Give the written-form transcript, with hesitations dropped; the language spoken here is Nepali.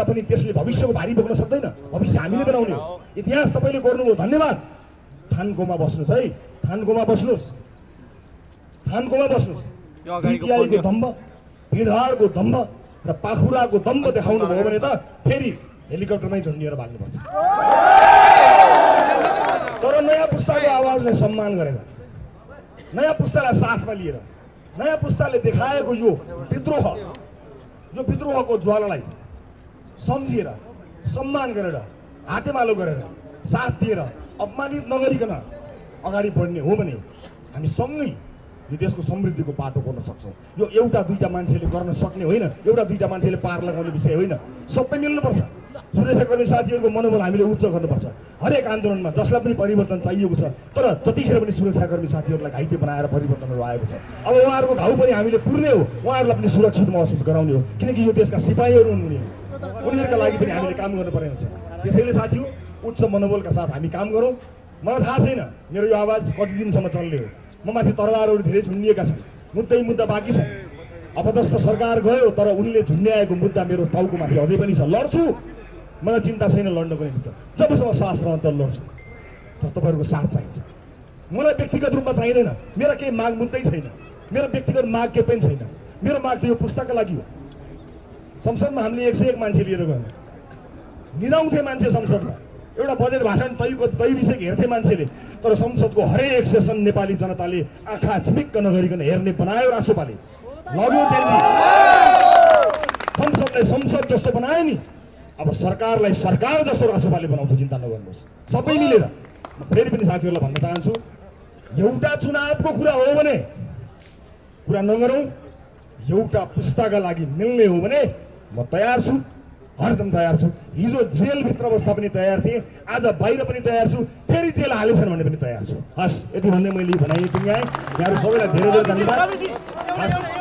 पनि त्यसले भविष्यको भारी बोक्न सक्दैन। भविष्य हामीले बनाउने हो। इतिहास तपाईले गर्नुभयो, धन्यवाद। थानकोमा बस्नुस् है, थानकोमा बस्नुस्, थानकोमा बस्नुस्। पिटिआईको दम्ब, भिडहाडको दम्ब र पाखुराको दम्ब देखाउनु भयो भने त फेरि हेलिकप्टरमै झुन्डिएर भाग्नुपर्छ। तर नयाँ पुस्ताको आवाजलाई सम्मान गरेर, नयाँ पुस्तालाई साथमा लिएर, नयाँ पुस्ताले देखाएको यो विद्रोहको ज्वालालाई सम्झिएर, सम्मान गरेर, हातेमालो गरेर, साथ दिएर, अपमानित नगरिकन अगाडि बढ्ने हो भने हामी सँगै यो देशको समृद्धिको बाटो गर्न सक्छौँ। यो एउटा दुईटा मान्छेले गर्न सक्ने होइन, एउटा दुईटा मान्छेले पार लगाउने विषय होइन, सबै मिल्नुपर्छ। सुरक्षाकर्मी साथीहरूको मनोबल हामीले उच्च गर्नुपर्छ। हरेक आन्दोलनमा जसलाई पनि परिवर्तन चाहिएको छ, तर जतिखेर पनि सुरक्षाकर्मी साथीहरूलाई घाइते बनाएर परिवर्तनहरू आएको छ। अब उहाँहरूको घाउ पनि हामीले पुर्ने हो, उहाँहरूलाई पनि सुरक्षित महसुस गराउने हो, किनकि यो देशका सिपाहीहरू हुन्, उनीहरूका लागि पनि हामीले काम गर्नुपर्ने हुन्छ। त्यसैले साथी हो, उच्च मनोबलका साथ हामी काम गरौँ। मलाई थाहा छैन मेरो यो आवाज कति दिनसम्म चल्ने हो। म माथि तरवारहरू धेरै झुन्डिएका छन्, मुद्दा बाँकी छन्। अपदस्थ सरकार गयो, तर उनले झुन्ड्याएको मुद्दा मेरो टाउको माथि अझै पनि छ। लड्छु, मलाई चिन्ता छैन लड्नको निम्ति। जबसम्म सास रहन्छ लड्छु, तर तपाईँहरूको साथ चाहिन्छ। मलाई व्यक्तिगत रूपमा चाहिँदैन, मेरो केही माग मुद्दै छैन, मेरो व्यक्तिगत माग केही पनि छैन। मेरो माग चाहिँ यो पुस्ताका लागि हो। संसदमा हामीले 101 मान्छे लिएर गयौँ, निदाउँथे मान्छे संसदमा, एउटा बजेट भाषण तै विषय हेर्थे मान्छेले, तर संसदको हरेक सेसन नेपाली जनताले आँखा झिमिक्क नगरिकन हेर्ने बनायो राष्ट्रपाले। लग्यो चेन्जी, संसदलाई संसद जस्तो बनायो नि, अब सरकारलाई सरकार जस्तो राष्ट्रपाले बनाउँछ। चिन्ता नगर्नुहोस्, सबै मिलेर। म फेरि पनि साथीहरूलाई भन्न चाहन्छु, एउटा चुनावको कुरा हो भने कुरा नगरौँ, एउटा पुस्ताका लागि मिल्ने हो भने म तयार छु, हरदम तयार छु। हिजो जेलभित्र बस्दा पनि तयार थिएँ, आज बाहिर पनि तयार छु, फेरि जेल हालेछन् भने पनि तयार छु। हस्, यति भन्दै मैले भनाइ टुङ्ग्याएँ। यहाँहरू सबैलाई धेरै धेरै धन्यवाद। हस्।